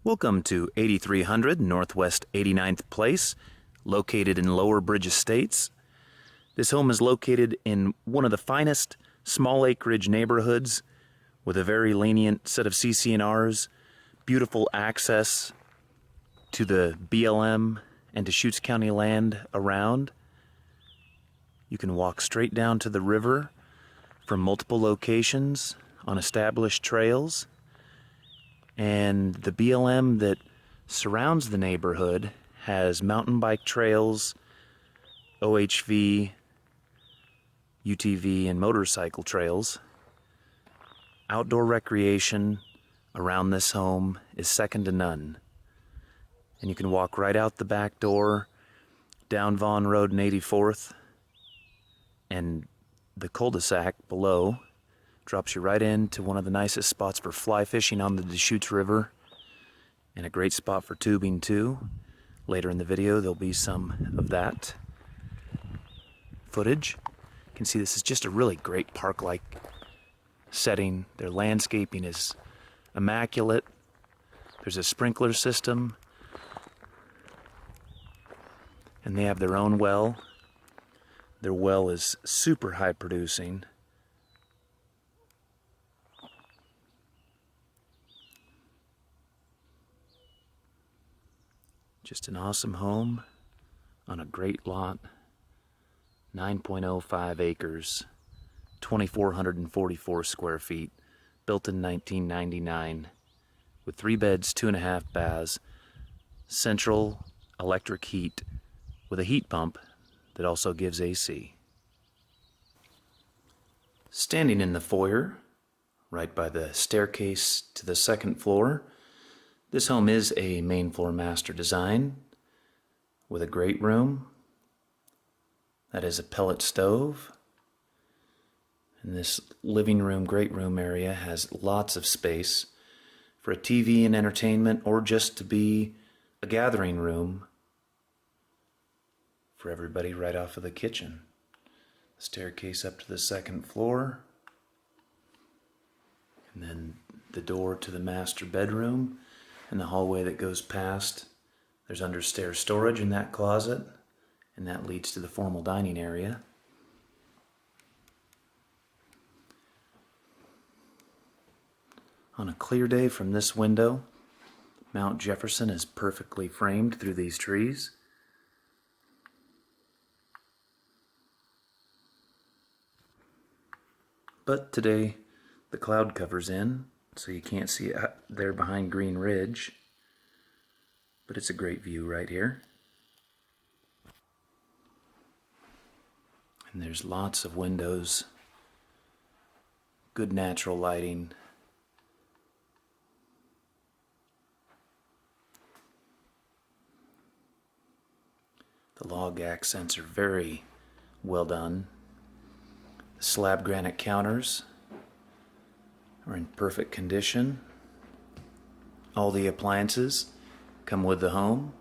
Welcome to 8300 Northwest 89th Place, located in Lower Bridge Estates. This home is located in one of the finest small acreage neighborhoods with a very lenient set of CC&Rs, beautiful access to the BLM and Deschutes County land around. You can walk straight down to the river from multiple locations on established trails. And the BLM that surrounds the neighborhood has mountain bike trails, OHV, UTV, and motorcycle trails. Outdoor recreation around this home is second to none. And you can walk right out the back door, down Vaughan Road and 84th, and the cul-de-sac below drops you right into one of the nicest spots for fly fishing on the Deschutes River, and a great spot for tubing too. Later in the video there'll be some of that footage. You can see this is just a really great park-like setting. Their landscaping is immaculate. There's a sprinkler system, and they have their own well. Their well is super high producing. Just an awesome home on a great lot, 9.05 acres, 2,444 square feet, built in 1999, with 3 beds, 2.5 baths, central electric heat with a heat pump that also gives AC. Standing in the foyer, right by the staircase to the second floor, this home is a main floor master design with a great room. That is a pellet stove. And this living room, great room area has lots of space for a TV and entertainment, or just to be a gathering room for everybody right off of the kitchen. The staircase up to the second floor, and then the door to the master bedroom, and the hallway that goes past. There's understairs storage in that closet, and that leads to the formal dining area. On a clear day from this window, Mount Jefferson is perfectly framed through these trees. But today the cloud cover's in, so you can't see it there behind Green Ridge, but it's a great view right here. And there's lots of windows, good natural lighting. The log accents are very well done. The slab granite counters are in perfect condition. All the appliances come with the home.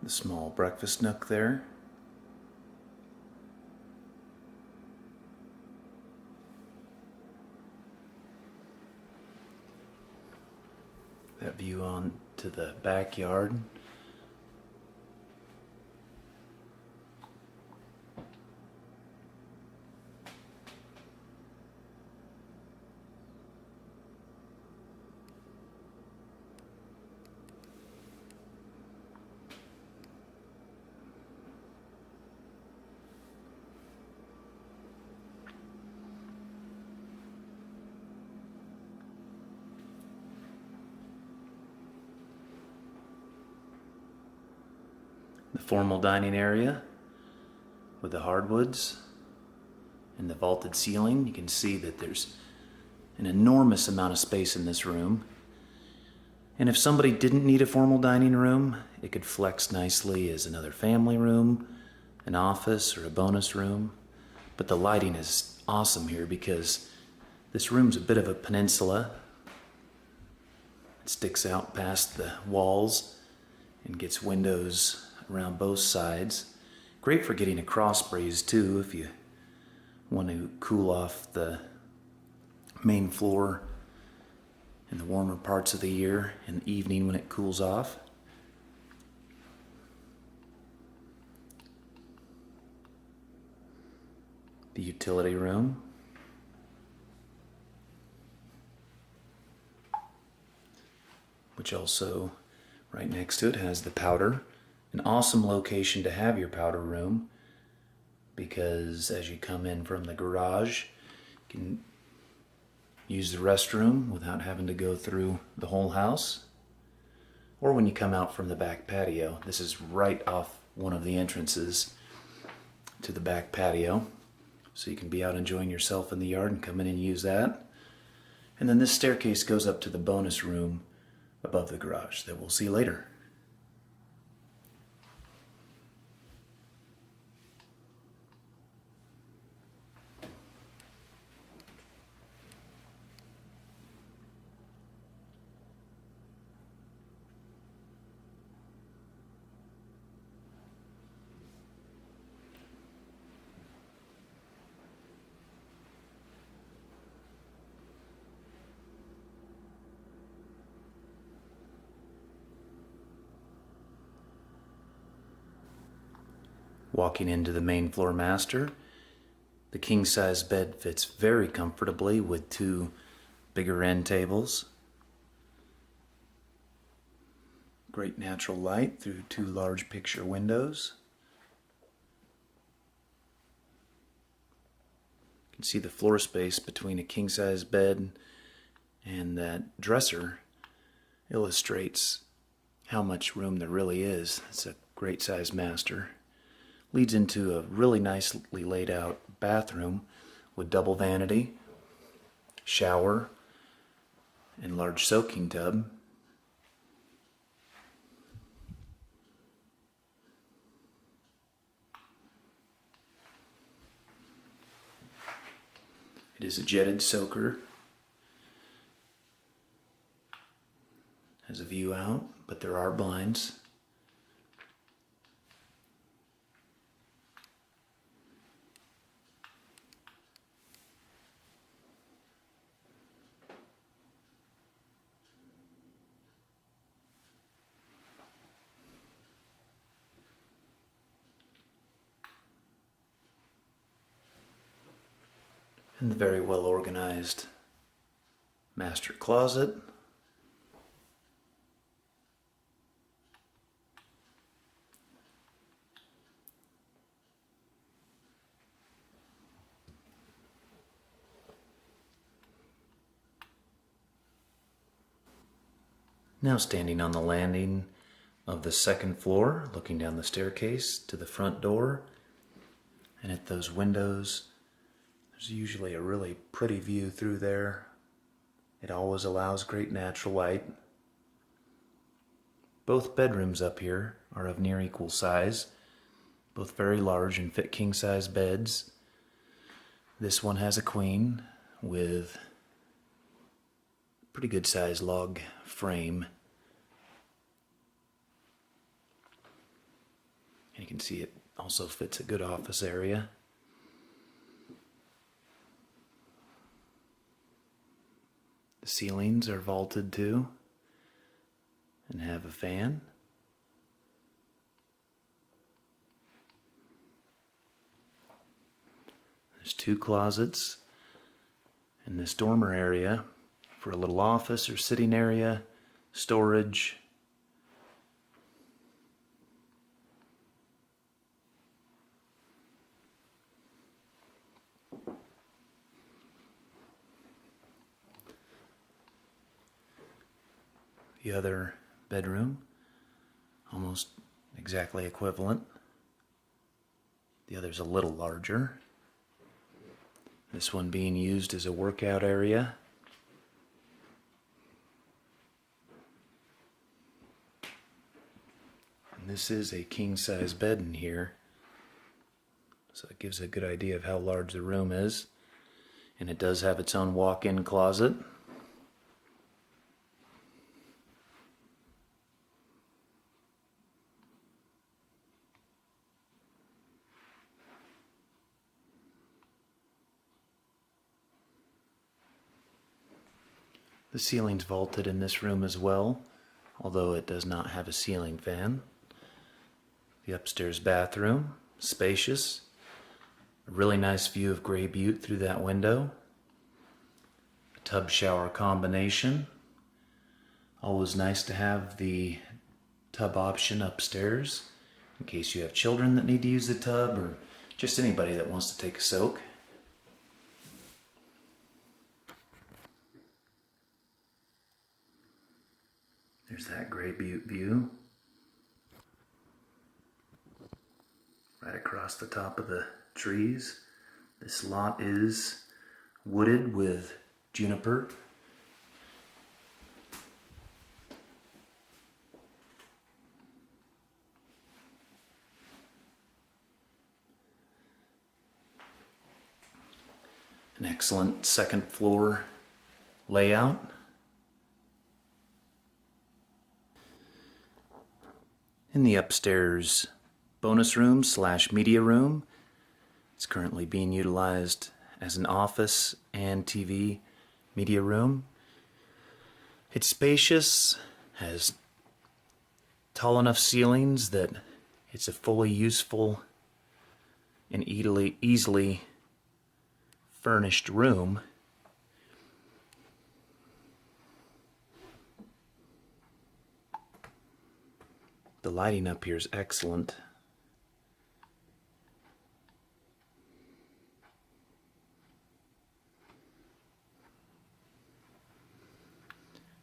The small breakfast nook there. That view on to the backyard. The formal dining area with the hardwoods and the vaulted ceiling. You can see that there's an enormous amount of space in this room. And if somebody didn't need a formal dining room, it could flex nicely as another family room, an office, or a bonus room. But the lighting is awesome here because this room's a bit of a peninsula. It sticks out past the walls and gets windows around both sides. Great for getting a cross breeze too if you want to cool off the main floor in the warmer parts of the year, in the evening when it cools off. The utility room. Which also, right next to it, has the powder. An awesome location to have your powder room because as you come in from the garage, you can use the restroom without having to go through the whole house. Or when you come out from the back patio, this is right off one of the entrances to the back patio. So you can be out enjoying yourself in the yard and come in and use that. And then this staircase goes up to the bonus room above the garage that we'll see later. Walking into the main floor master, the king-size bed fits very comfortably with two bigger end tables. Great natural light through two large picture windows. You can see the floor space between a king-size bed and that dresser illustrates how much room there really is. It's a great size master. Leads into a really nicely laid out bathroom with double vanity, shower, and large soaking tub. It is a jetted soaker. Has a view out, but there are blinds. And the very well organized master closet. Now standing on the landing of the second floor, looking down the staircase to the front door, and at those windows, there's usually a really pretty view through there. It always allows great natural light. Both bedrooms up here are of near equal size, both very large and fit king-size beds. This one has a queen with a pretty good size log frame. And you can see it also fits a good office area. The ceilings are vaulted too and have a fan. There's two closets in this dormer area for a little office or sitting area, storage. The other bedroom, almost exactly equivalent. The other's a little larger. This one being used as a workout area. This is a king-size bed in here, so it gives a good idea of how large the room is. And it does have its own walk-in closet. The ceiling's vaulted in this room as well, although it does not have a ceiling fan. The upstairs bathroom, spacious. A really nice view of Gray Butte through that window. A tub shower combination. Always nice to have the tub option upstairs in case you have children that need to use the tub or just anybody that wants to take a soak. There's that Gray Butte view. Right across the top of the trees. This lot is wooded with juniper. An excellent second floor layout. In the upstairs bonus room / media room, it's currently being utilized as an office and TV media room. It's spacious, has tall enough ceilings that it's a fully useful and easily furnished room. The lighting up here is excellent.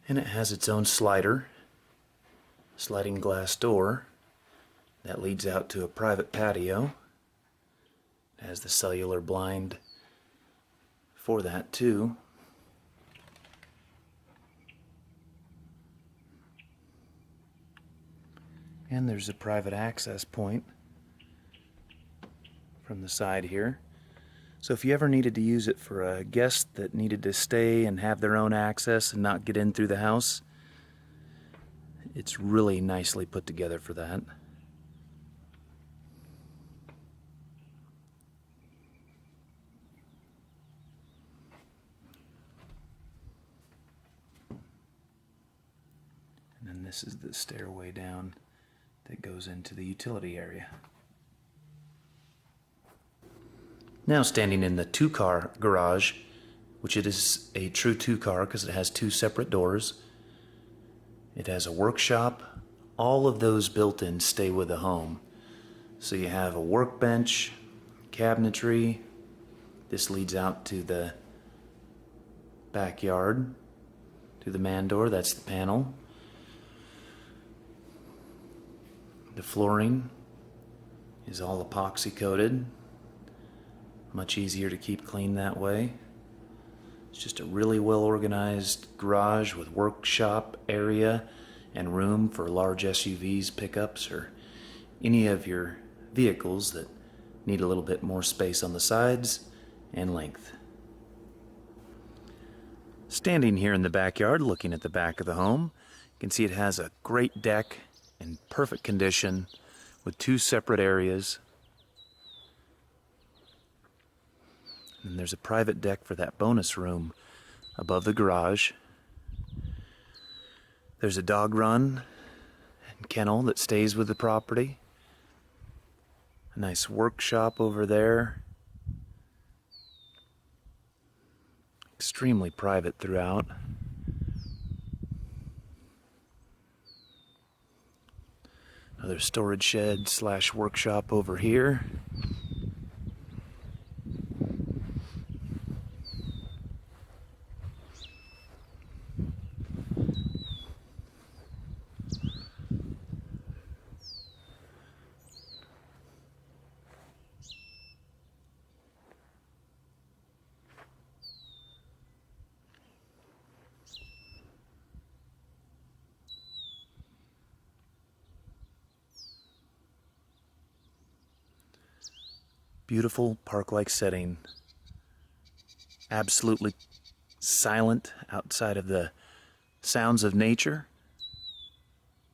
And it has its own sliding glass door that leads out to a private patio. It has the cellular blind for that too. And there's a private access point from the side here. So if you ever needed to use it for a guest that needed to stay and have their own access and not get in through the house, it's really nicely put together for that. And then this is the stairway down that goes into the utility area. Now standing in the two-car garage, which it is a true two-car because it has two separate doors. It has a workshop. All of those built-in stay with the home. So you have a workbench, cabinetry. This leads out to the backyard through the man door. That's the panel. The flooring is all epoxy coated. Much easier to keep clean that way. It's just a really well organized garage with workshop area and room for large SUVs, pickups, or any of your vehicles that need a little bit more space on the sides and length. Standing here in the backyard looking at the back of the home, you can see it has a great deck in perfect condition with two separate areas. And there's a private deck for that bonus room above the garage. There's a dog run and kennel that stays with the property. A nice workshop over there. Extremely private throughout. Another storage shed / workshop over here. Beautiful park-like setting. Absolutely silent outside of the sounds of nature.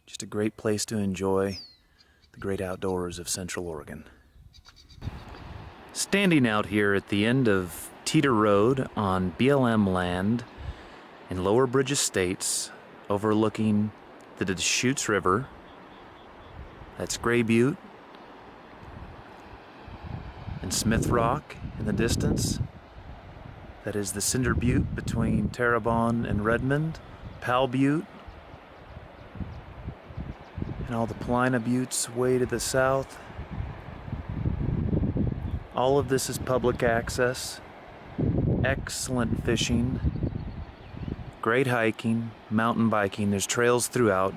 Just a great place to enjoy the great outdoors of Central Oregon. Standing out here at the end of Teeter Road on BLM land in Lower Bridge Estates, overlooking the Deschutes River. That's Gray Butte and Smith Rock in the distance. That is the Cinder Butte between Terrebonne and Redmond, Powell Butte, and all the Paulina Buttes way to the south. All of this is public access. Excellent fishing, great hiking, mountain biking. There's trails throughout.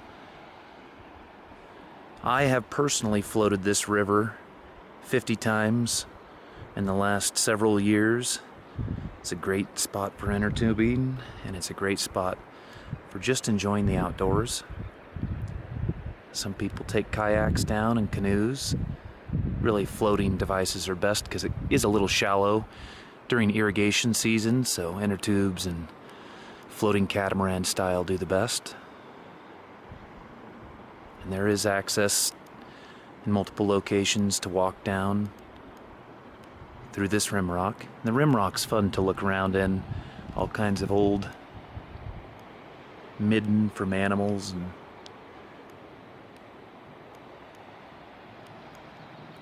I have personally floated this river 50 times in the last several years. It's a great spot for inner tubing, and it's a great spot for just enjoying the outdoors. Some people take kayaks down and canoes. Really, floating devices are best because it is a little shallow during irrigation season, so inner tubes and floating catamaran style do the best. And there is access in multiple locations to walk down through this rimrock. And the rimrock's fun to look around in. All kinds of old midden from animals and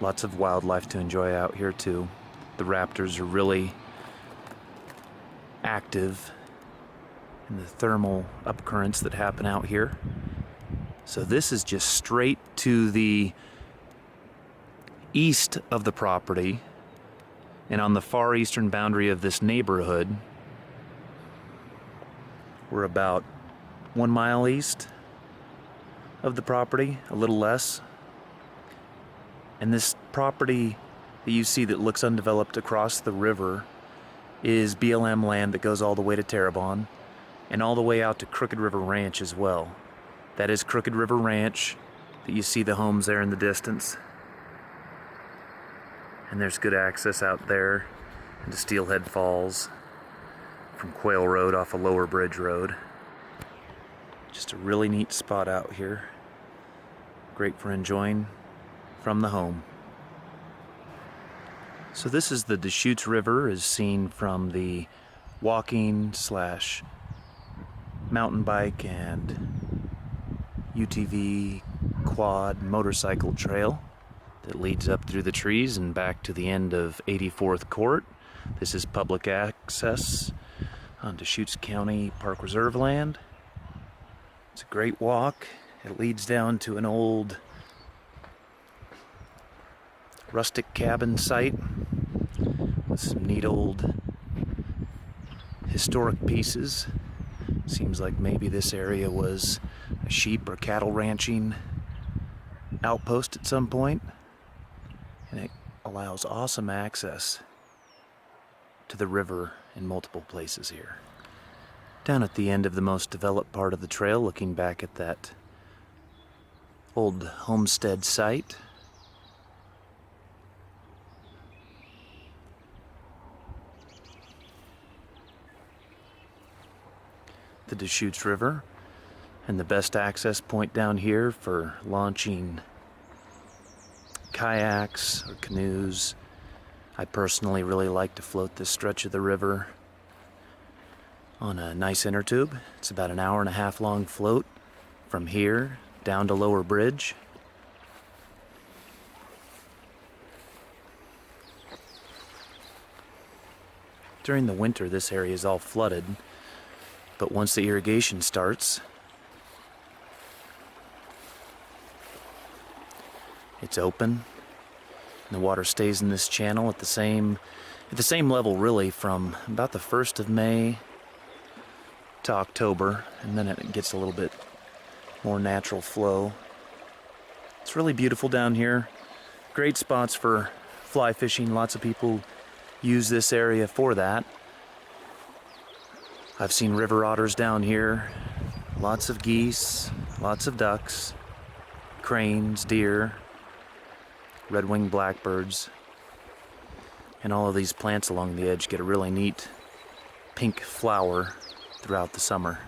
lots of wildlife to enjoy out here too. The raptors are really active in the thermal upcurrents that happen out here. So this is just straight to the east of the property, and on the far eastern boundary of this neighborhood, we're about 1 mile east of the property, a little less. And this property that you see that looks undeveloped across the river is BLM land that goes all the way to Terrebonne and all the way out to Crooked River Ranch as well. That is Crooked River Ranch that you see the homes there in the distance. And there's good access out there into Steelhead Falls from Quail Road off of Lower Bridge Road. Just a really neat spot out here. Great for enjoying from the home. So this is the Deschutes River as seen from the walking / mountain bike and UTV quad motorcycle trail that leads up through the trees and back to the end of 84th Court. This is public access on Deschutes County Park Reserve land. It's a great walk. It leads down to an old rustic cabin site with some neat old historic pieces. Seems like maybe this area was a sheep or cattle ranching outpost at some point, and it allows awesome access to the river in multiple places here. Down at the end of the most developed part of the trail, looking back at that old homestead site, the Deschutes River, and the best access point down here for launching kayaks or canoes. I personally really like to float this stretch of the river on a nice inner tube. It's about an hour and a half long float from here down to Lower Bridge. During the winter, this area is all flooded, but once the irrigation starts, it's open. And the water stays in this channel at the same level really from about the 1st of May to October, and then it gets a little bit more natural flow. It's really beautiful down here. Great spots for fly fishing. Lots of people use this area for that. I've seen river otters down here, lots of geese, lots of ducks, cranes, deer, red-winged blackbirds. And all of these plants along the edge get a really neat pink flower throughout the summer.